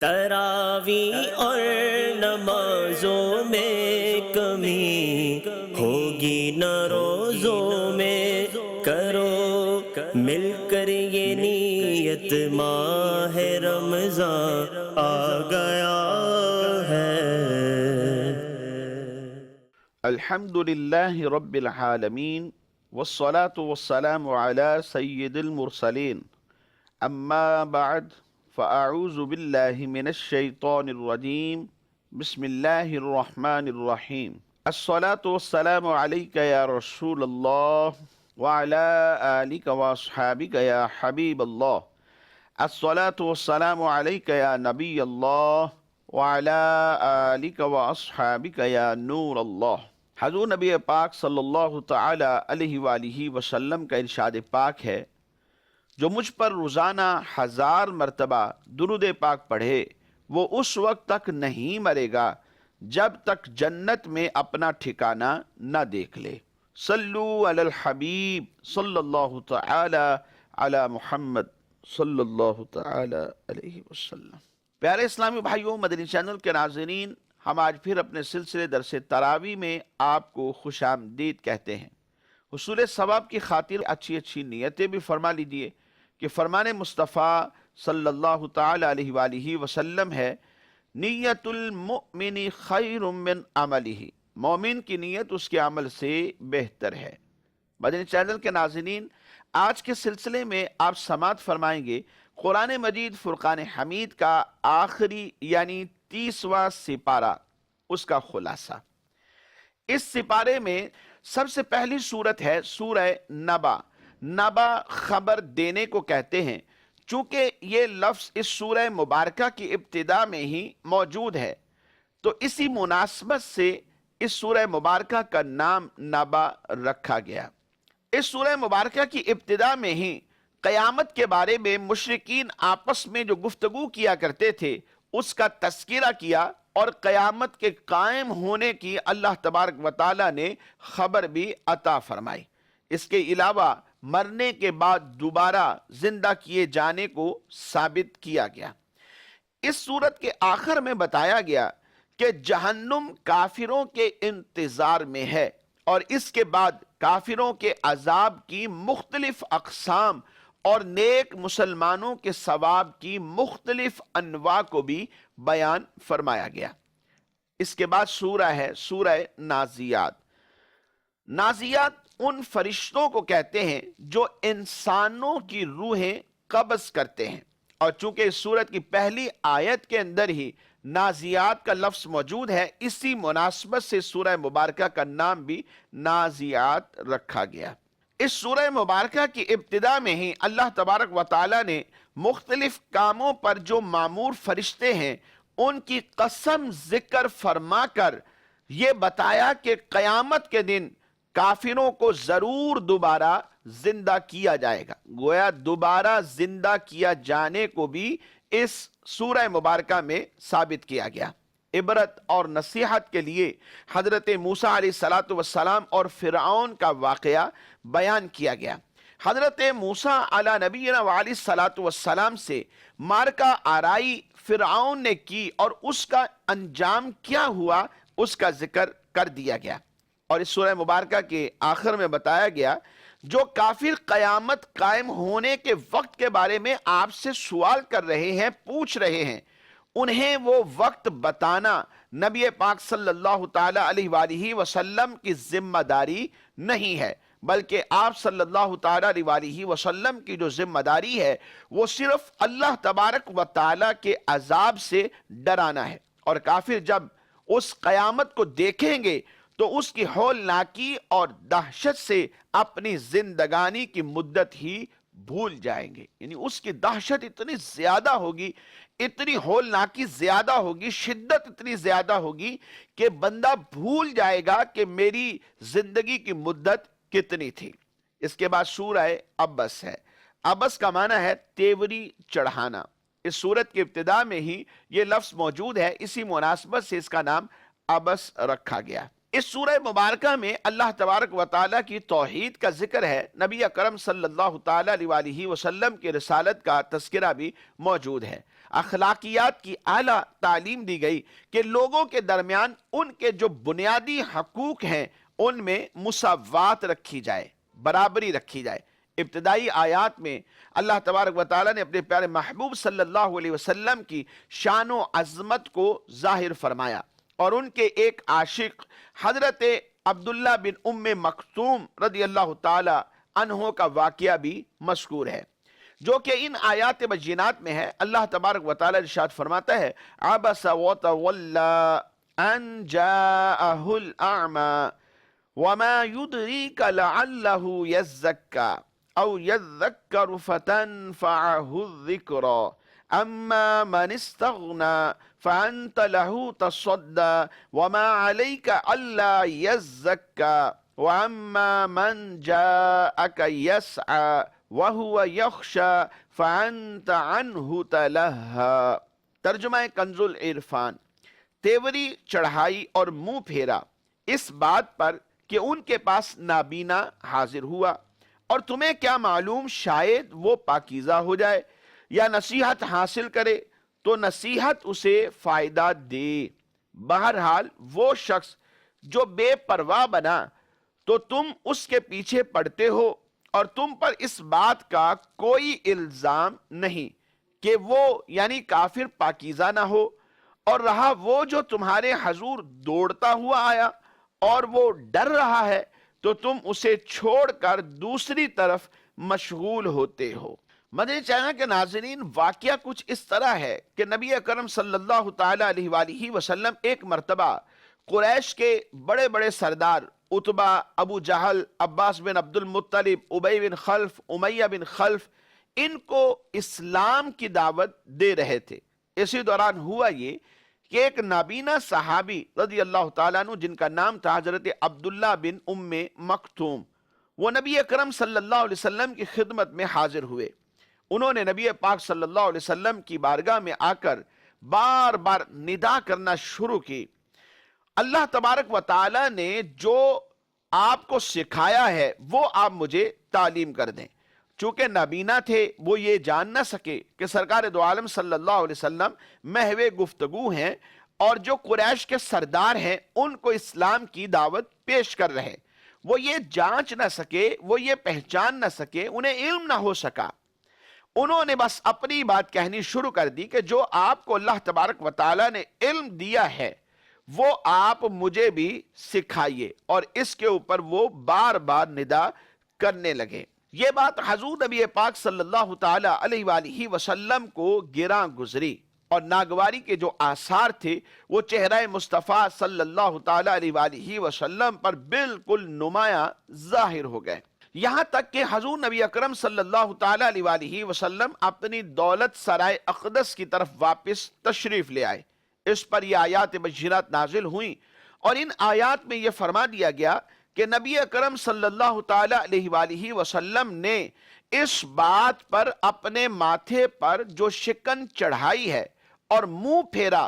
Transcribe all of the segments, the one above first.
تراوی اور نمازوں میں کمی ہوگی نہ روزوں میں، کرو مل کر یہ نیت، ماہ رمضان آ گیا ہے۔ الحمد للہ رب العالمین والصلاة والسلام علی سید المرسلین، اما بعد فاعوذ باللہ من الشیطان الرجیم، بسم اللہ الرحمن الرحیم۔ الصلاة والسلام علیک یا رسول اللہ وعلی آلک واصحابک یا حبیب اللہ۔ الصلاة والسلام علیک یا نبی اللہ وعلی آلک واصحابک یا نور اللہ۔ حضور نبی پاک صلی اللہ تعالی علیہ وآلہ وسلم کا ارشاد پاک ہے، جو مجھ پر روزانہ 1000 مرتبہ درود پاک پڑھے وہ اس وقت تک نہیں مرے گا جب تک جنت میں اپنا ٹھکانہ نہ دیکھ لے۔ صلو علی الحبیب صلی اللہ تعالی علی محمد صلی اللہ تعالی علیہ وسلم۔ پیارے اسلامی بھائیوں، مدنی چینل کے ناظرین، ہم آج پھر اپنے سلسلے درس تراویح میں آپ کو خوش آمدید کہتے ہیں۔ حصول ثواب کی خاطر اچھی اچھی نیتیں بھی فرما لیجیے کہ فرمان مصطفیٰ صلی اللہ تعالی علیہ وآلہ وسلم ہے، نیت المؤمن خیر من عملہ، مومن کی نیت اس کے عمل سے بہتر ہے۔ مدنی چینل کے ناظرین، آج کے سلسلے میں آپ سماعت فرمائیں گے قرآن مجید فرقان حمید کا آخری یعنی 30واں سپارہ، اس کا خلاصہ۔ اس سپارے میں سب سے پہلی سورت ہے سورہ نبا۔ نبا خبر دینے کو کہتے ہیں، چونکہ یہ لفظ اس سورہ مبارکہ کی ابتدا میں ہی موجود ہے تو اسی مناسبت سے اس سورہ مبارکہ کا نام نبا رکھا گیا۔ اس سورہ مبارکہ کی ابتدا میں ہی قیامت کے بارے میں مشرکین آپس میں جو گفتگو کیا کرتے تھے اس کا تذکرہ کیا، اور قیامت کے قائم ہونے کی اللہ تبارک و تعالی نے خبر بھی عطا فرمائی۔ اس کے علاوہ مرنے کے بعد دوبارہ زندہ کیے جانے کو ثابت کیا گیا۔ اس سورت کے آخر میں بتایا گیا کہ جہنم کافروں کے انتظار میں ہے، اور اس کے بعد کافروں کے عذاب کی مختلف اقسام اور نیک مسلمانوں کے ثواب کی مختلف انواع کو بھی بیان فرمایا گیا۔ اس کے بعد سورہ ہے سورہ نازیات۔ نازیات ان فرشتوں کو کہتے ہیں جو انسانوں کی روحیں قبض کرتے ہیں، اور چونکہ اس سورت کی پہلی آیت کے اندر ہی نازیات کا لفظ موجود ہے، اسی مناسبت سے سورہ مبارکہ کا نام بھی نازیات رکھا گیا۔ اس سورہ مبارکہ کی ابتدا میں ہی اللہ تبارک و تعالی نے مختلف کاموں پر جو مامور فرشتے ہیں ان کی قسم ذکر فرما کر یہ بتایا کہ قیامت کے دن کافروں کو ضرور دوبارہ زندہ کیا جائے گا۔ گویا دوبارہ زندہ کیا جانے کو بھی اس سورہ مبارکہ میں ثابت کیا گیا۔ عبرت اور نصیحت کے لیے حضرت موسیٰ علیہ السلام اور فرعون کا واقعہ بیان کیا گیا۔ حضرت موسیٰ علیہ نبینا علیہ السلام سے مارکہ آرائی فرعون نے کی، اور اس کا انجام کیا ہوا اس کا ذکر کر دیا گیا۔ اور اس سورہ مبارکہ کے آخر میں بتایا گیا جو کافر قیامت قائم ہونے کے وقت کے بارے میں آپ سے سوال کر رہے ہیں، پوچھ رہے ہیں، انہیں وہ وقت بتانا نبی پاک صلی اللہ تعالی علیہ وآلہ وسلم کی ذمہ داری نہیں ہے، بلکہ آپ صلی اللہ تعالی علیہ وآلہ وسلم کی جو ذمہ داری ہے وہ صرف اللہ تبارک و تعالی کے عذاب سے ڈرانا ہے۔ اور کافر جب اس قیامت کو دیکھیں گے تو اس کی ہولناکی اور دہشت سے اپنی زندگانی کی مدت ہی بھول جائیں گے، یعنی اس کی دہشت اتنی زیادہ ہوگی، اتنی ہولناکی زیادہ ہوگی، شدت اتنی زیادہ ہوگی کہ بندہ بھول جائے گا کہ میری زندگی کی مدت کتنی تھی۔ اس کے بعد سورہ عبس ہے۔ عبس کا معنی ہے تیوری چڑھانا۔ اس سورت کی ابتدا میں ہی یہ لفظ موجود ہے، اسی مناسبت سے اس کا نام عبس رکھا گیا۔ اس سورہ مبارکہ میں اللہ تبارک و تعالیٰ کی توحید کا ذکر ہے، نبی اکرم صلی اللہ تعالیٰ علیہ وآلہ وسلم کی رسالت کا تذکرہ بھی موجود ہے۔ اخلاقیات کی اعلیٰ تعلیم دی گئی کہ لوگوں کے درمیان ان کے جو بنیادی حقوق ہیں ان میں مساوات رکھی جائے، برابری رکھی جائے۔ ابتدائی آیات میں اللہ تبارک و تعالیٰ نے اپنے پیارے محبوب صلی اللہ علیہ وسلم کی شان و عظمت کو ظاہر فرمایا، اور ان کے ایک عاشق حضرت عبداللہ بن ام مکتوم رضی اللہ تعالی عنہ کا واقعہ بھی مذکور ہے، جو کہ ان آیات بینات میں ہے۔ اللہ تبارک و تعالی ارشاد فرماتا ہے عبس وتولى ان جاءه الاعمى وما يدريك لعله يزكى او يذكر فتنفعه الذكرى اما من استغنى فانت له تصدى وما عليك الا يزكى واما من جاءك يسعى وهو يخشى فانت عنه تلهى۔ ترجمہ کنز العرفان۔ تیوری چڑھائی اور منہ پھیرا اس بات پر کہ ان کے پاس نابینا حاضر ہوا، اور تمہیں کیا معلوم شاید وہ پاکیزہ ہو جائے یا نصیحت حاصل کرے تو نصیحت اسے فائدہ دے۔ بہرحال وہ شخص جو بے پرواہ بنا تو تم اس کے پیچھے پڑتے ہو، اور تم پر اس بات کا کوئی الزام نہیں کہ وہ یعنی کافر پاکیزہ نہ ہو، اور رہا وہ جو تمہارے حضور دوڑتا ہوا آیا اور وہ ڈر رہا ہے تو تم اسے چھوڑ کر دوسری طرف مشغول ہوتے ہو۔ مدنی چینل کے ناظرین، واقعہ کچھ اس طرح ہے کہ نبی اکرم صلی اللہ تعالی علیہ وآلہ وسلم ایک مرتبہ قریش کے بڑے بڑے سردار عتبہ، ابو جہل، عباس بن عبد المطلب، ابی بن خلف، امیہ بن خلف، ان کو اسلام کی دعوت دے رہے تھے۔ اسی دوران ہوا یہ کہ ایک نابینا صحابی رضی اللہ تعالیٰ عنہ جن کا نام تھا حضرت عبداللہ بن ام مکتوم، وہ نبی اکرم صلی اللہ علیہ وسلم کی خدمت میں حاضر ہوئے۔ انہوں نے نبی پاک صلی اللہ علیہ وسلم کی بارگاہ میں آ کر بار بار ندا کرنا شروع کی، اللہ تبارک و تعالیٰ نے جو آپ کو سکھایا ہے وہ آپ مجھے تعلیم کر دیں۔ چونکہ نابینا تھے، وہ یہ جان نہ سکے کہ سرکار دو عالم صلی اللہ علیہ وسلم محو گفتگو ہیں اور جو قریش کے سردار ہیں ان کو اسلام کی دعوت پیش کر رہے۔ وہ یہ جانچ نہ سکے، وہ یہ پہچان نہ سکے، انہیں علم نہ ہو سکا۔ انہوں نے بس اپنی بات کہنی شروع کر دی کہ جو آپ کو اللہ تبارک و تعالیٰ نے علم دیا ہے وہ آپ مجھے بھی سکھائیے، اور اس کے اوپر وہ بار بار ندا کرنے لگے۔ یہ بات حضور نبی پاک صلی اللہ تعالی علیہ وآلہ وسلم کو گراں گزری، اور ناگواری کے جو آثار تھے وہ چہرہ مصطفیٰ صلی اللہ تعالی علیہ وآلہ وسلم پر بالکل نمایاں ظاہر ہو گئے، یہاں تک کہ حضور نبی اکرم صلی اللہ تعالی علیہ وآلہ وسلم اپنی دولت سرائے اقدس کی طرف واپس تشریف لے آئے۔ اس پر یہ آیات بشیرات نازل ہوئیں، اور ان آیات میں یہ فرما دیا گیا کہ نبی اکرم صلی اللہ تعالی علیہ وآلہ وسلم نے اس بات پر اپنے ماتھے پر جو شکن چڑھائی ہے اور منہ پھیرا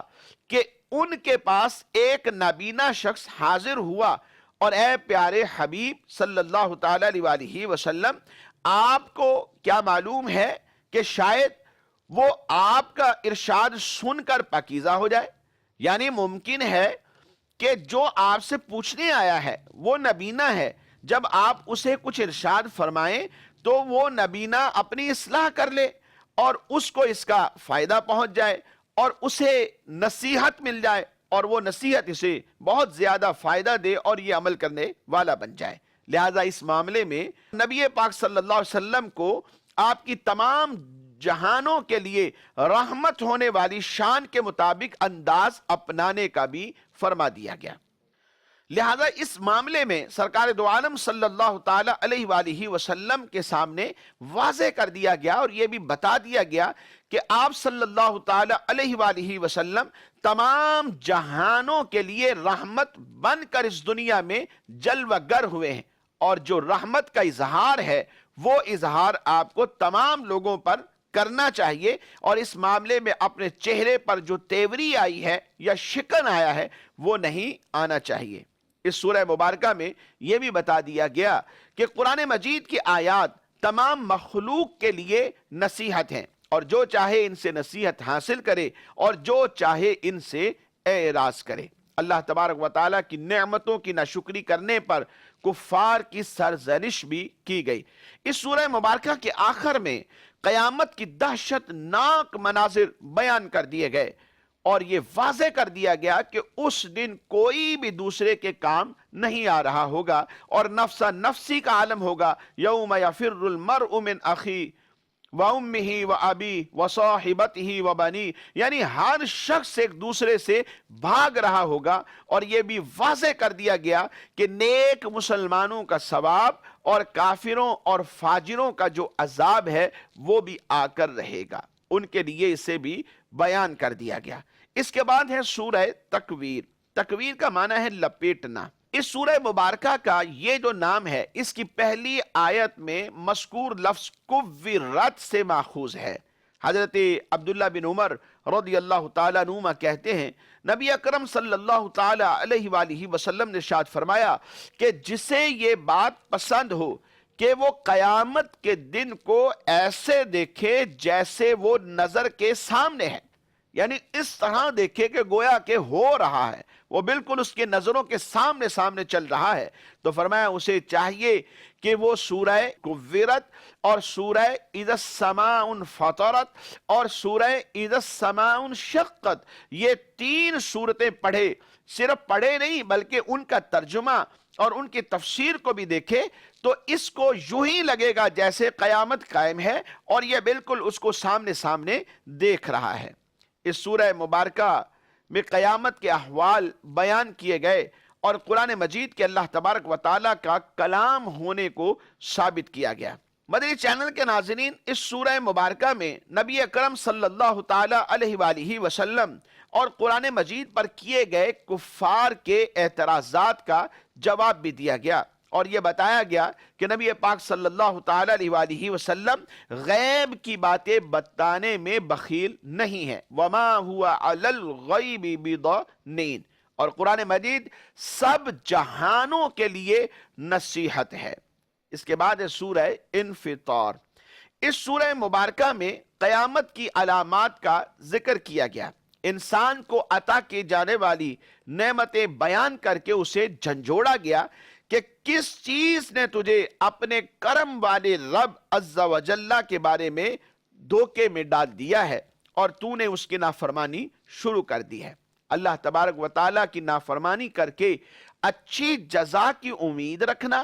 کہ ان کے پاس ایک نابینا شخص حاضر ہوا، اور اے پیارے حبیب صلی اللہ تعالی علیہ وآلہ وسلم، آپ کو کیا معلوم ہے کہ شاید وہ آپ کا ارشاد سن کر پاکیزہ ہو جائے؟ یعنی ممکن ہے کہ جو آپ سے پوچھنے آیا ہے وہ نبینا ہے، جب آپ اسے کچھ ارشاد فرمائیں تو وہ نبینا اپنی اصلاح کر لے اور اس کو اس کا فائدہ پہنچ جائے اور اسے نصیحت مل جائے، اور وہ نصیحت اسے بہت زیادہ فائدہ دے اور یہ عمل کرنے والا بن جائے۔ لہٰذا اس معاملے میں نبی پاک صلی اللہ علیہ وسلم کو آپ کی تمام جہانوں کے لیے رحمت ہونے والی شان کے مطابق انداز اپنانے کا بھی فرما دیا گیا۔ لہذا اس معاملے میں سرکار دو عالم صلی اللہ تعالی علیہ وآلہ وسلم کے سامنے واضح کر دیا گیا اور یہ بھی بتا دیا گیا کہ آپ صلی اللہ تعالی علیہ وآلہ وسلم تمام جہانوں کے لیے رحمت بن کر اس دنیا میں جلوہ گر ہوئے ہیں، اور جو رحمت کا اظہار ہے وہ اظہار آپ کو تمام لوگوں پر کرنا چاہیے، اور اس معاملے میں اپنے چہرے پر جو تیوری آئی ہے یا شکن آیا ہے وہ نہیں آنا چاہیے۔ اس سورہ مبارکہ میں یہ بھی بتا دیا گیا کہ قرآن مجید کی آیات تمام مخلوق کے لیے نصیحت ہیں، اور جو چاہے ان سے نصیحت حاصل کرے اور جو چاہے ان سے اعراض کرے۔ اللہ تبارک و تعالیٰ کی نعمتوں کی ناشکری کرنے پر کفار کی سرزنش بھی کی گئی۔ اس سورہ مبارکہ کے آخر میں قیامت کی دہشت ناک مناظر بیان کر دیے گئے اور یہ واضح کر دیا گیا کہ اس دن کوئی بھی دوسرے کے کام نہیں آ رہا ہوگا اور نفسا نفسی کا عالم ہوگا۔ یوم یفر المرء من اخی وَأُمِّهِ وَأَبِيهِ وَصَاحِبَتِهِ وَبَنِيهِ، یعنی ہر شخص ایک دوسرے سے بھاگ رہا ہوگا۔ اور یہ بھی واضح کر دیا گیا کہ نیک مسلمانوں کا ثواب اور کافروں اور فاجروں کا جو عذاب ہے وہ بھی آ کر رہے گا، ان کے لیے اسے بھی بیان کر دیا گیا۔ اس کے بعد ہے سورہ تکویر۔ تکویر کا معنی ہے لپیٹنا۔ اس سورہ مبارکہ کا یہ جو نام ہے اس کی پہلی آیت میں مذکور لفظ کورت سے ماخوذ ہے۔ حضرت عبداللہ بن عمر رضی اللہ تعالیٰ عنہما کہتے ہیں نبی اکرم صلی اللہ تعالیٰ علیہ وآلہ وسلم نے ارشاد فرمایا کہ جسے یہ بات پسند ہو کہ وہ قیامت کے دن کو ایسے دیکھے جیسے وہ نظر کے سامنے ہے، یعنی اس طرح دیکھے کہ گویا کہ ہو رہا ہے، وہ بالکل اس کے نظروں کے سامنے سامنے چل رہا ہے، تو فرمایا اسے چاہیے کہ وہ سورہ کورت اور سورہ اذا السماء انفطرت اور سورہ اذا السماء انشقت، یہ تین سورتیں پڑھے، صرف پڑھے نہیں بلکہ ان کا ترجمہ اور ان کی تفسیر کو بھی دیکھے تو اس کو یوں ہی لگے گا جیسے قیامت قائم ہے اور یہ بالکل اس کو سامنے سامنے دیکھ رہا ہے۔ اس سورہ مبارکہ میں قیامت کے احوال بیان کیے گئے اور قرآن مجید کے اللہ تبارک و تعالیٰ کا کلام ہونے کو ثابت کیا گیا۔ مدنی چینل کے ناظرین، اس سورہ مبارکہ میں نبی اکرم صلی اللہ تعالیٰ علیہ وآلہ وسلم اور قرآن مجید پر کیے گئے کفار کے اعتراضات کا جواب بھی دیا گیا اور یہ بتایا گیا کہ نبی پاک صلی اللہ تعالیٰ علیہ وآلہ وسلم غیب کی باتیں بتانے میں بخیل نہیں ہے۔ وَمَا هُوَ عَلَى الْغَيْبِ بِضَنِينٍ، اور قرآن مجید سب جہانوں کے لیے نصیحت ہے۔ اس کے بعد ہے سورہ انفطار۔ اس سورہ مبارکہ میں قیامت کی علامات کا ذکر کیا گیا، انسان کو عطا کی جانے والی نعمتیں بیان کر کے اسے جھنجھوڑا گیا کہ کس چیز نے تجھے اپنے کرم والے رب عز و جل کے بارے میں دھوکے میں ڈال دیا ہے اور تو نے اس کی نافرمانی شروع کر دی ہے۔ اللہ تبارک و تعالیٰ کی نافرمانی کر کے اچھی جزا کی امید رکھنا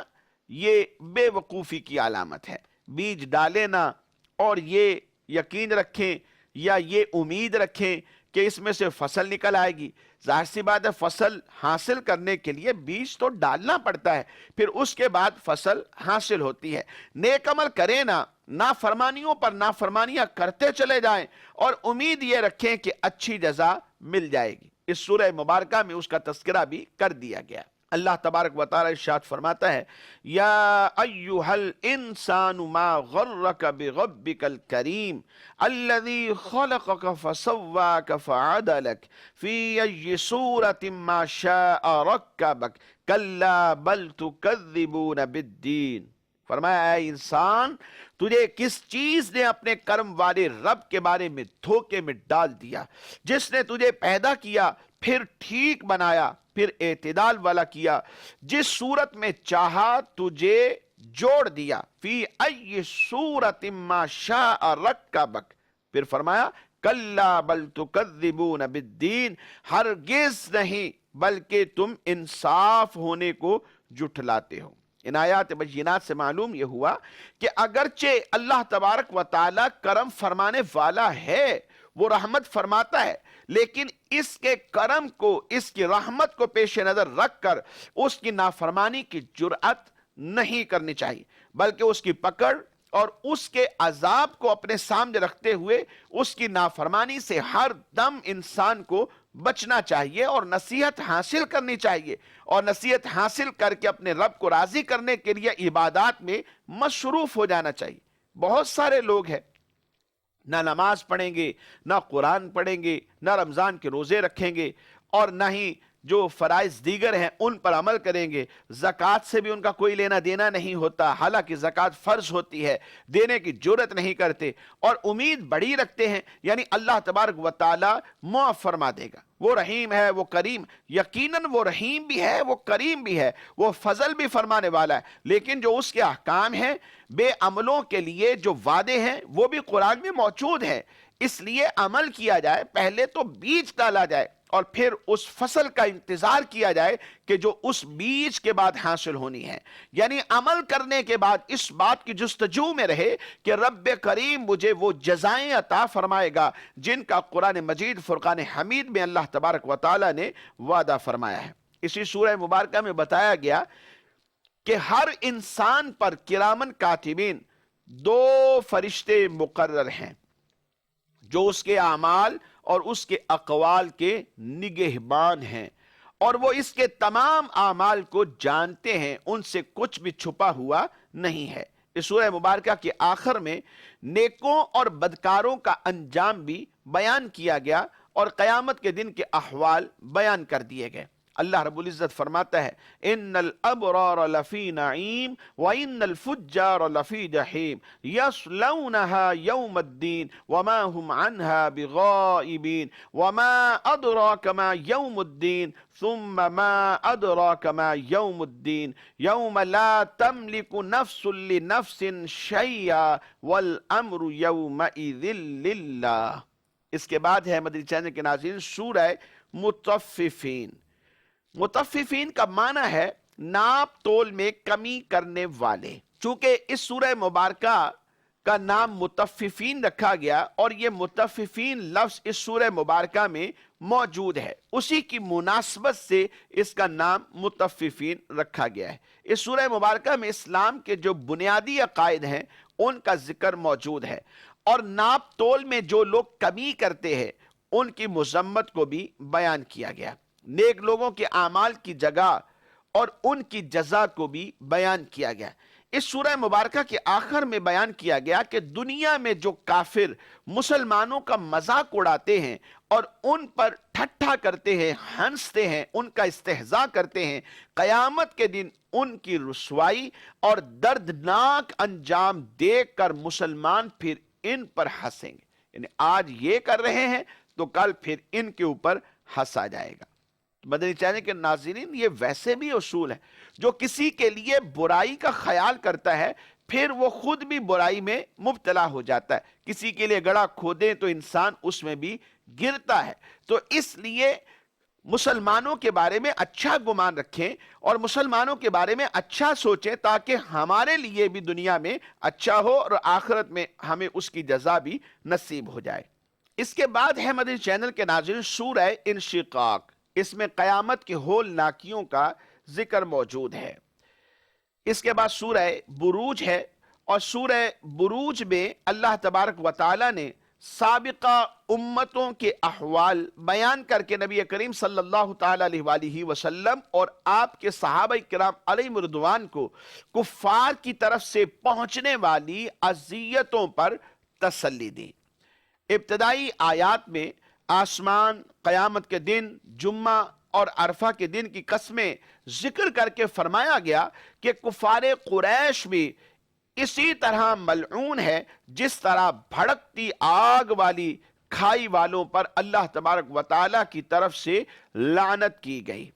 یہ بے وقوفی کی علامت ہے۔ بیج ڈالے نا اور یہ یقین رکھیں یا یہ امید رکھیں کہ اس میں سے فصل نکل آئے گی۔ ظاہر سی بات ہے فصل حاصل کرنے کے لیے بیج تو ڈالنا پڑتا ہے، پھر اس کے بعد فصل حاصل ہوتی ہے۔ نیک عمل کریں نا، نافرمانیوں پر نافرمانیاں کرتے چلے جائیں اور امید یہ رکھیں کہ اچھی جزا مل جائے گی۔ اس سورہ مبارکہ میں اس کا تذکرہ بھی کر دیا گیا۔ اللہ تبارک و تعالی ارشاد فرماتا ہے یا ایھا الانسان ما غرک بربک الکریم الذی خلقک فسواک فعدلک فی ای صورت ما شاء رکبک کلا بل تکذبون بالدین۔ فرمایا اے انسان، تجھے کس چیز نے اپنے کرم والے رب کے بارے میں دھوکے میں ڈال دیا، جس نے تجھے پیدا کیا پھر ٹھیک بنایا پھر اعتدال والا کیا، جس صورت میں چاہا تجھے جوڑ دیا، فی ای صورت ما شاء رکبک، پھر فرمایا کلا بل تکذبون بالدین، ہرگز نہیں بلکہ تم انصاف ہونے کو جھٹلاتے ہو۔ ان آیات بینات سے معلوم یہ ہوا کہ اگرچہ اللہ تبارک و تعالی کرم فرمانے والا ہے، وہ رحمت فرماتا ہے، لیکن اس کے کرم کو، اس کی رحمت کو پیش نظر رکھ کر اس کی نافرمانی کی جرأت نہیں کرنی چاہیے، بلکہ اس کی پکڑ اور اس کے عذاب کو اپنے سامنے رکھتے ہوئے اس کی نافرمانی سے ہر دم انسان کو بچنا چاہیے اور نصیحت حاصل کرنی چاہیے، اور نصیحت حاصل کر کے اپنے رب کو راضی کرنے کے لیے عبادات میں مصروف ہو جانا چاہیے۔ بہت سارے لوگ ہیں نہ نماز پڑھیں گے، نہ قرآن پڑھیں گے، نہ رمضان کے روزے رکھیں گے، اور نہ ہی جو فرائض دیگر ہیں ان پر عمل کریں گے، زکوٰۃ سے بھی ان کا کوئی لینا دینا نہیں ہوتا، حالانکہ زکوٰۃ فرض ہوتی ہے، دینے کی جرت نہیں کرتے اور امید بڑی رکھتے ہیں، یعنی اللہ تبارک و تعالی معاف فرما دے گا۔ وہ رحیم ہے، وہ کریم، یقیناً وہ رحیم بھی ہے، وہ کریم بھی ہے، وہ فضل بھی فرمانے والا ہے، لیکن جو اس کے احکام ہیں، بے عملوں کے لیے جو وعدے ہیں وہ بھی قرآن میں موجود ہیں۔ اس لیے عمل کیا جائے، پہلے تو بیج ڈالا جائے اور پھر اس فصل کا انتظار کیا جائے کہ جو اس بیج کے بعد حاصل ہونی ہے، یعنی عمل کرنے کے بعد اس بات کی جستجو میں رہے کہ رب کریم مجھے وہ جزائیں عطا فرمائے گا جن کا قرآن مجید فرقان حمید میں اللہ تبارک و تعالی نے وعدہ فرمایا ہے۔ اسی سورہ مبارکہ میں بتایا گیا کہ ہر انسان پر کرامن کاتبین 2 فرشتے مقرر ہیں جو اس کے اعمال اور اس کے اقوال کے نگہبان ہیں، اور وہ اس کے تمام اعمال کو جانتے ہیں، ان سے کچھ بھی چھپا ہوا نہیں ہے۔ اس سورہ مبارکہ کے آخر میں نیکوں اور بدکاروں کا انجام بھی بیان کیا گیا اور قیامت کے دن کے احوال بیان کر دیے گئے۔ اللہ رب العزت فرماتا ہے ان الابرار لفی نعیم وان الفجار لفی جحیم یصلونها یوم الدین وما هم عنها بغائبین وما ادراک ما یوم الدین ثم ما ادراک ما یوم الدین یوم لا تملک نفس لنفس شیئا والامر یومئذ للہ۔ اس کے بعد ہے مدنی چینل کے ناظرین سورہ مطففین۔ مطففین کا معنی ہے ناپ تول میں کمی کرنے والے۔ چونکہ اس سورہ مبارکہ کا نام مطففین رکھا گیا اور یہ مطففین لفظ اس سورہ مبارکہ میں موجود ہے، اسی کی مناسبت سے اس کا نام مطففین رکھا گیا ہے۔ اس سورہ مبارکہ میں اسلام کے جو بنیادی عقائد ہیں ان کا ذکر موجود ہے، اور ناپ تول میں جو لوگ کمی کرتے ہیں ان کی مذمت کو بھی بیان کیا گیا، نیک لوگوں کے اعمال کی جگہ اور ان کی جزا کو بھی بیان کیا گیا۔ اس سورہ مبارکہ کے آخر میں بیان کیا گیا کہ دنیا میں جو کافر مسلمانوں کا مذاق اڑاتے ہیں اور ان پر ٹھٹھا کرتے ہیں، ہنستے ہیں، ان کا استہزاء کرتے ہیں، قیامت کے دن ان کی رسوائی اور دردناک انجام دیکھ کر مسلمان پھر ان پر ہنسیں گے، یعنی آج یہ کر رہے ہیں تو کل پھر ان کے اوپر ہنسا جائے گا۔ مدنی چینل کے ناظرین، یہ ویسے بھی اصول ہے، جو کسی کے لیے برائی کا خیال کرتا ہے پھر وہ خود بھی برائی میں مبتلا ہو جاتا ہے۔ کسی کے لیے گڑھا کھودیں تو انسان اس میں بھی گرتا ہے۔ تو اس لیے مسلمانوں کے بارے میں اچھا گمان رکھیں اور مسلمانوں کے بارے میں اچھا سوچیں تاکہ ہمارے لیے بھی دنیا میں اچھا ہو اور آخرت میں ہمیں اس کی جزا بھی نصیب ہو جائے۔ اس کے بعد ہے مدنی چینل کے ناظرین سورہ انشقاق۔ اس میں قیامت کے ہولناکیوں کا ذکر موجود ہے۔ اس کے بعد سورہ بروج ہے، اور سورہ بروج میں اللہ تبارک و تعالی نے سابقہ امتوں کے احوال بیان کر کے نبی کریم صلی اللہ تعالی علیہ وآلہ وسلم اور آپ کے صحابہ کرام علیہم رضوان کو کفار کی طرف سے پہنچنے والی اذیتوں پر تسلی دی۔ ابتدائی آیات میں آسمان، قیامت کے دن، جمعہ اور عرفہ کے دن کی قسمیں ذکر کر کے فرمایا گیا کہ کفار قریش بھی اسی طرح ملعون ہے جس طرح بھڑکتی آگ والی کھائی والوں پر اللہ تبارک و تعالیٰ کی طرف سے لعنت کی گئی۔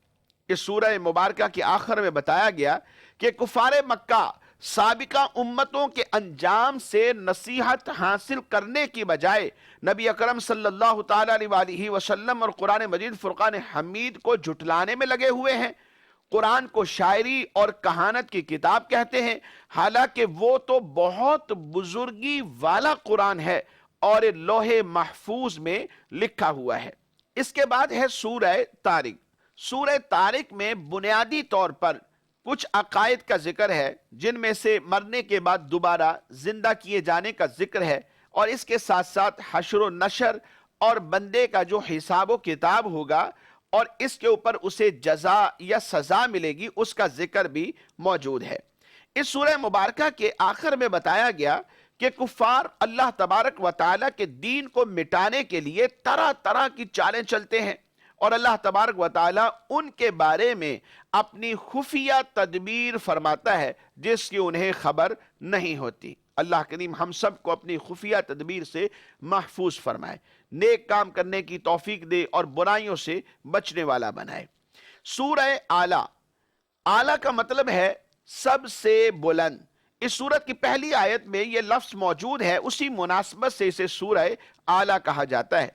اس سورہ مبارکہ کے آخر میں بتایا گیا کہ کفار مکہ سابقہ امتوں کے انجام سے نصیحت حاصل کرنے کی بجائے نبی اکرم صلی اللہ تعالی علیہ وآلہ وسلم اور قرآن مجید فرقان حمید کو جھٹلانے میں لگے ہوئے ہیں۔ قرآن کو شاعری اور کہانت کی کتاب کہتے ہیں، حالانکہ وہ تو بہت بزرگی والا قرآن ہے اور لوح محفوظ میں لکھا ہوا ہے۔ اس کے بعد ہے سورہ طارق۔ سورہ طارق میں بنیادی طور پر کچھ عقائد کا ذکر ہے، جن میں سے مرنے کے بعد دوبارہ زندہ کیے جانے کا ذکر ہے، اور اس کے ساتھ ساتھ حشر و نشر اور بندے کا جو حساب و کتاب ہوگا اور اس کے اوپر اسے جزا یا سزا ملے گی، اس کا ذکر بھی موجود ہے۔ اس سورہ مبارکہ کے آخر میں بتایا گیا کہ کفار اللہ تبارک و تعالیٰ کے دین کو مٹانے کے لیے طرح طرح کی چالیں چلتے ہیں، اور اللہ تبارک و تعالیٰ ان کے بارے میں اپنی خفیہ تدبیر فرماتا ہے جس کی انہیں خبر نہیں ہوتی۔ اللہ کریم ہم سب کو اپنی خفیہ تدبیر سے محفوظ فرمائے، نیک کام کرنے کی توفیق دے اور برائیوں سے بچنے والا بنائے۔ سورہ اعلیٰ، اعلیٰ کا مطلب ہے سب سے بلند۔ اس سورت کی پہلی آیت میں یہ لفظ موجود ہے، اسی مناسبت سے اسے سورہ اعلیٰ کہا جاتا ہے۔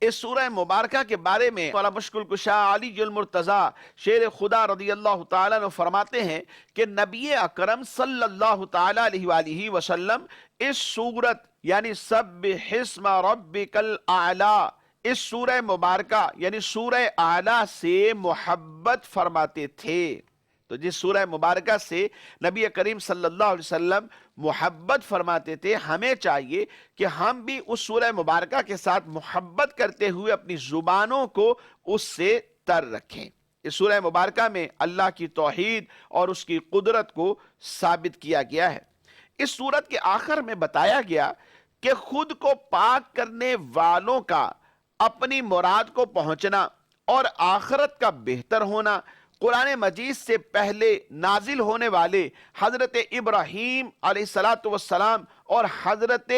اس سورہ مبارکہ کے بارے میں مولا مشکل کشا علی المرتضیٰ شیر خدا رضی اللہ تعالیٰ عنہ فرماتے ہیں کہ نبی اکرم صلی اللہ تعالیٰ علیہ وآلہ وسلم اس سورت یعنی سبح اسم ربک الاعلیٰ، اس سورہ مبارکہ یعنی سورہ اعلیٰ سے محبت فرماتے تھے۔ تو جس سورہ مبارکہ سے نبی کریم صلی اللہ علیہ وسلم محبت فرماتے تھے، ہمیں چاہیے کہ ہم بھی اس سورہ مبارکہ کے ساتھ محبت کرتے ہوئے اپنی زبانوں کو اس سے تر رکھیں۔ اس سورہ مبارکہ میں اللہ کی توحید اور اس کی قدرت کو ثابت کیا گیا ہے۔ اس سورت کے آخر میں بتایا گیا کہ خود کو پاک کرنے والوں کا اپنی مراد کو پہنچنا اور آخرت کا بہتر ہونا قرآن مجید سے پہلے نازل ہونے والے حضرت ابراہیم علیہ السلام اور حضرت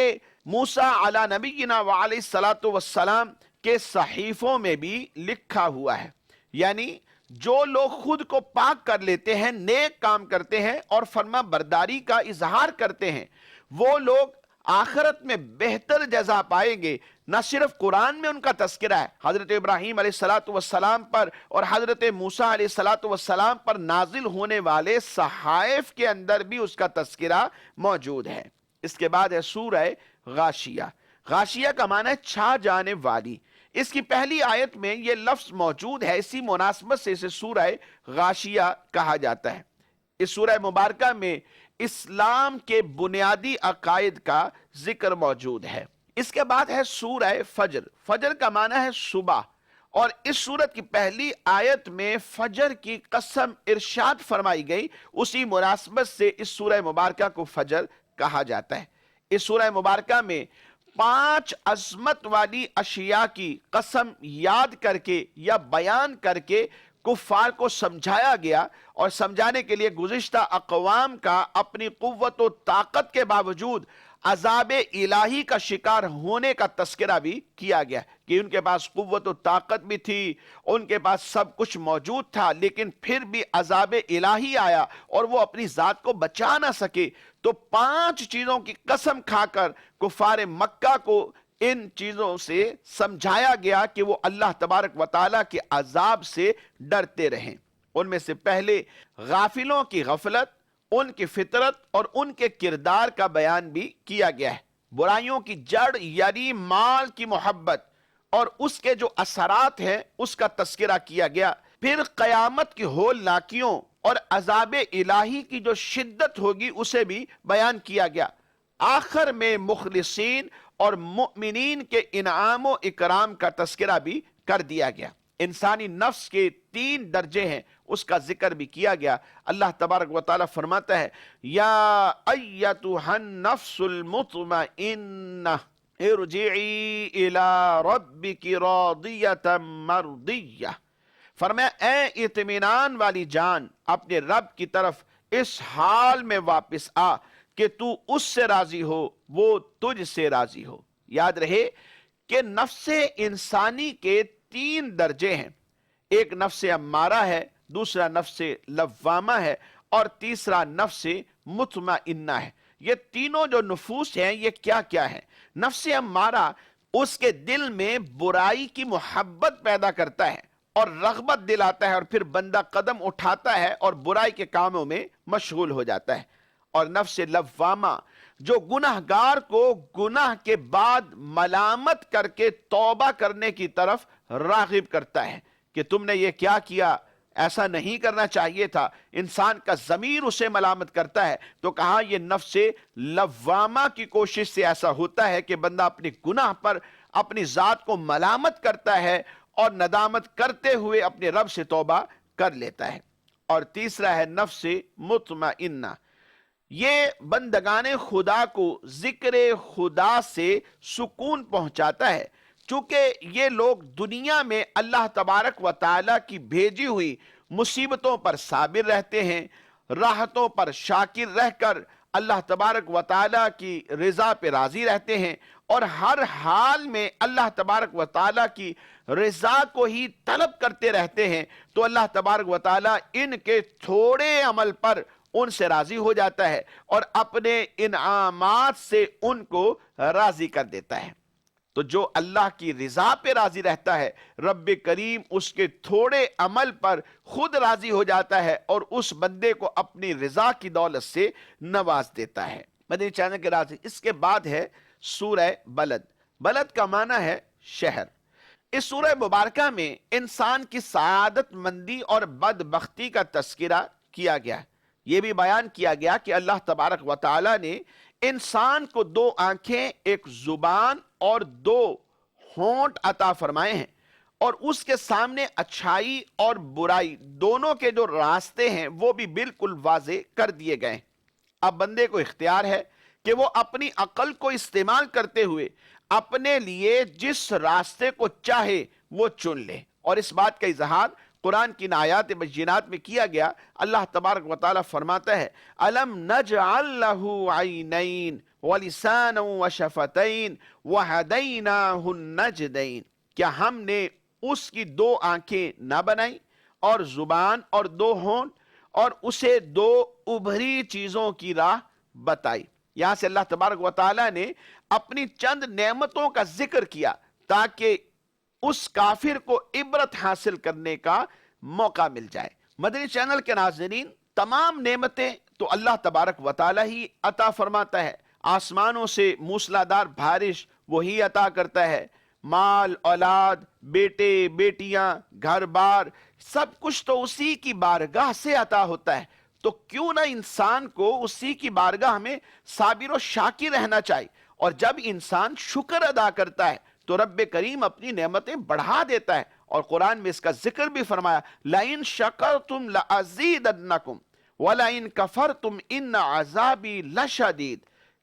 موسیٰ علی نبینا وعلیہ السلام کے صحیفوں میں بھی لکھا ہوا ہے۔ یعنی جو لوگ خود کو پاک کر لیتے ہیں، نیک کام کرتے ہیں اور فرما برداری کا اظہار کرتے ہیں، وہ لوگ آخرت میں بہتر جزا پائیں گے۔ نہ صرف قرآن میں ان کا تذکرہ ہے، حضرت ابراہیم علیہ السلام پر اور حضرت موسیٰ علیہ السلام پر نازل ہونے والے صحائف کے اندر بھی اس کا تذکرہ موجود ہے۔ اس کے بعد ہے سورہ غاشیہ۔ غاشیہ کا معنی ہے چھا جانے والی۔ اس کی پہلی آیت میں یہ لفظ موجود ہے، اسی مناسبت سے اسے سورہ غاشیہ کہا جاتا ہے۔ اس سورہ مبارکہ میں اسلام کے بنیادی عقائد کا ذکر موجود ہے۔ اس کے بعد ہے سورہ فجر۔ فجر کا معنی ہے صبح، اور اس سورت کی پہلی آیت میں فجر کی قسم ارشاد فرمائی گئی، اسی مناسبت سے اس سورہ مبارکہ کو فجر کہا جاتا ہے۔ اس سورہ مبارکہ میں 5 عظمت والی اشیاء کی قسم یاد کر کے یا بیان کر کے کفار کو سمجھایا گیا، اور سمجھانے کے لیے گزشتہ اقوام کا اپنی قوت و طاقت کے باوجود عذاب الہی کا شکار ہونے کا تذکرہ بھی کیا گیا کہ ان کے پاس قوت و طاقت بھی تھی، ان کے پاس سب کچھ موجود تھا، لیکن پھر بھی عذاب الہی آیا اور وہ اپنی ذات کو بچا نہ سکے۔ تو 5 چیزوں کی قسم کھا کر کفار مکہ کو ان چیزوں سے سمجھایا گیا کہ وہ اللہ تبارک و تعالیٰ کے عذاب سے ڈرتے رہیں۔ ان میں سے پہلے غافلوں کی غفلت، ان کی فطرت اور ان کے کردار کا بیان بھی کیا گیا ہے۔ برائیوں کی جڑ یعنی مال کی محبت اور اس کے جو اثرات ہیں اس کا تذکرہ کیا گیا۔ پھر قیامت کی ہولناکیوں اور عذاب الہی کی جو شدت ہوگی اسے بھی بیان کیا گیا۔ آخر میں مخلصین اور مؤمنین کے انعام و اکرام کا تذکرہ بھی کر دیا گیا۔ انسانی نفس کے 3 درجے ہیں، اس کا ذکر بھی کیا گیا۔ اللہ تبارک و تعالیٰ فرماتا ہے یا ایتھا النفس المطمئنہ ارجعی الی ربک راضیۃ مرضیہ۔ فرمایا اے اطمینان والی جان، اپنے رب کی طرف اس حال میں واپس آ کہ تو اس سے راضی ہو، وہ تجھ سے راضی ہو۔ یاد رہے کہ نفس انسانی کے 3 درجے ہیں، ایک نفس امارہ ہے، دوسرا نفس لوامہ ہے اور تیسرا نفس مطمئنہ ہے۔ یہ تینوں جو نفوس ہیں یہ کیا کیا ہیں؟ نفس امارہ اس کے دل میں برائی کی محبت پیدا کرتا ہے اور رغبت دلاتا ہے، اور پھر بندہ قدم اٹھاتا ہے اور برائی کے کاموں میں مشغول ہو جاتا ہے۔ اور نفس لوامہ جو گناہگار کو گناہ کے بعد ملامت کر کے توبہ کرنے کی طرف راغب کرتا ہے کہ تم نے یہ کیا کیا، ایسا نہیں کرنا چاہیے تھا۔ انسان کا ضمیر اسے ملامت کرتا ہے، تو کہا یہ نفس لوامہ کی کوشش سے ایسا ہوتا ہے کہ بندہ اپنے گناہ پر اپنی ذات کو ملامت کرتا ہے اور ندامت کرتے ہوئے اپنے رب سے توبہ کر لیتا ہے۔ اور تیسرا ہے نفس مطمئنہ، یہ بندگان خدا کو ذکر خدا سے سکون پہنچاتا ہے۔ چونکہ یہ لوگ دنیا میں اللہ تبارک و تعالیٰ کی بھیجی ہوئی مصیبتوں پر صابر رہتے ہیں، راحتوں پر شاکر رہ کر اللہ تبارک و تعالیٰ کی رضا پہ راضی رہتے ہیں، اور ہر حال میں اللہ تبارک و تعالیٰ کی رضا کو ہی طلب کرتے رہتے ہیں، تو اللہ تبارک و تعالیٰ ان کے تھوڑے عمل پر ان سے راضی ہو جاتا ہے اور اپنے انعامات سے ان کو راضی کر دیتا ہے۔ تو جو اللہ کی رضا پہ راضی رہتا ہے، رب کریم اس کے تھوڑے عمل پر خود راضی ہو جاتا ہے اور اس بندے کو اپنی رضا کی دولت سے نواز دیتا ہے۔ مدنی چینل کے راضی اس کے بعد ہے سورہ بلد۔ بلد کا معنی ہے شہر۔ اس سورہ مبارکہ میں انسان کی سعادت مندی اور بدبختی کا تذکرہ کیا گیا ہے۔ یہ بھی بیان کیا گیا کہ اللہ تبارک و تعالی نے انسان کو 2 آنکھیں، 1 زبان اور 2 ہونٹ عطا فرمائے ہیں، اور اس کے سامنے اچھائی اور برائی دونوں کے جو راستے ہیں وہ بھی بالکل واضح کر دیے گئے ہیں۔ اب بندے کو اختیار ہے کہ وہ اپنی عقل کو استعمال کرتے ہوئے اپنے لیے جس راستے کو چاہے وہ چن لے، اور اس بات کا اظہار قرآن کی آیات بینات میں کیا گیا۔ اللہ تبارک و تعالیٰ فرماتا ہے أَلَمْ نَجْعَلْ لَهُ عَيْنَيْن وَلِسَانًا وَشَفَتَيْن وَهَدَيْنَاهُ النَّجْدَيْن، کیا ہم نے اس کی 2 آنکھیں نہ بنائیں اور زبان اور 2 ہونٹ اور اسے 2 ابھری چیزوں کی راہ بتائی۔ یہاں سے اللہ تبارک و تعالیٰ نے اپنی چند نعمتوں کا ذکر کیا تاکہ اس کافر کو عبرت حاصل کرنے کا موقع مل جائے۔ مدنی چینل کے ناظرین، تمام نعمتیں تو اللہ تبارک و تعالیٰ ہی عطا فرماتا ہے۔ آسمانوں سے موسلادھار بارش وہی عطا کرتا ہے، مال اولاد، بیٹے بیٹیاں، گھر بار، سب کچھ تو اسی کی بارگاہ سے عطا ہوتا ہے۔ تو کیوں نہ انسان کو اسی کی بارگاہ میں صابر و شاکر رہنا چاہیے، اور جب انسان شکر ادا کرتا ہے تو رب کریم اپنی نعمتیں بڑھا دیتا ہے، اور قرآن میں اس کا ذکر بھی فرمایا لَإِن شَكَرْتُمْ لَأَزِيدَنَّكُمْ وَلَإِن كَفَرْتُمْ إِنَّ عَذَابِي لَشَدِيدٌ،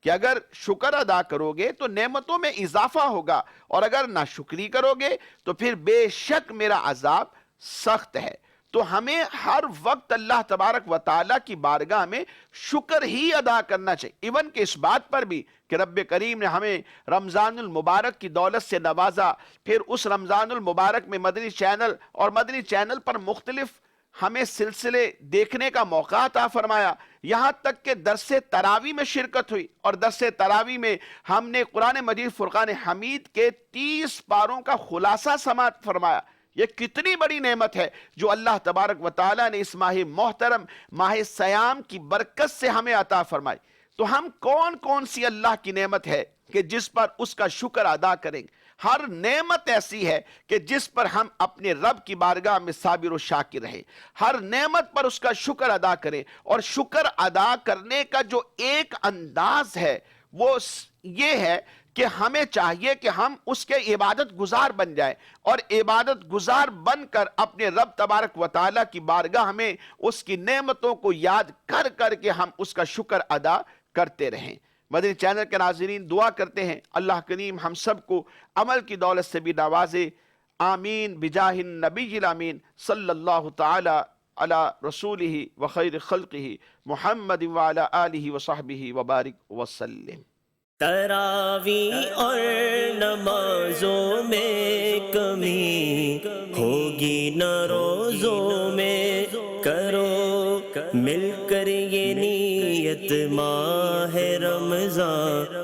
کہ اگر شکر ادا کرو گے تو نعمتوں میں اضافہ ہوگا، اور اگر ناشکری کرو گے تو پھر بے شک میرا عذاب سخت ہے۔ تو ہمیں ہر وقت اللہ تبارک و تعالیٰ کی بارگاہ میں شکر ہی ادا کرنا چاہیے، ایون کہ اس بات پر بھی کہ رب کریم نے ہمیں رمضان المبارک کی دولت سے نوازا، پھر اس رمضان المبارک میں مدنی چینل اور مدنی چینل پر مختلف ہمیں سلسلے دیکھنے کا موقع عطا فرمایا، یہاں تک کہ درس تراویح میں شرکت ہوئی، اور درس تراویح میں ہم نے قرآن مجید فرقان حمید کے 30 پاروں کا خلاصہ سماعت فرمایا۔ یہ کتنی بڑی نعمت ہے جو اللہ تبارک و تعالیٰ نے اس ماہ محترم ماہ سیام کی برکت سے ہمیں عطا فرمائی۔ تو ہم کون سی اللہ کی نعمت ہے کہ جس پر اس کا شکر ادا کریں گے؟ ہر نعمت ایسی ہے کہ جس پر ہم اپنے رب کی بارگاہ میں صابر و شاکر رہیں، ہر نعمت پر اس کا شکر ادا کریں، اور شکر ادا کرنے کا جو ایک انداز ہے وہ یہ ہے کہ ہمیں چاہیے کہ ہم اس کے عبادت گزار بن جائیں، اور عبادت گزار بن کر اپنے رب تبارک و تعالیٰ کی بارگاہ میں اس کی نعمتوں کو یاد کر کر کے ہم اس کا شکر ادا کرتے رہیں۔ مدنی چینل کے ناظرین، دعا کرتے ہیں اللہ کریم ہم سب کو عمل کی دولت سے بھی نوازے، آمین بجاہ النبی الامین صلی اللہ تعالی علی رسولہ وخیر خلقہ محمد وعلی آلہ وصحبہ وبارک وسلم۔ تراویح اور نمازوں میں کمی ہوگی نہ روزوں میں، کرو مل کر یہ نیت ماہ رمضان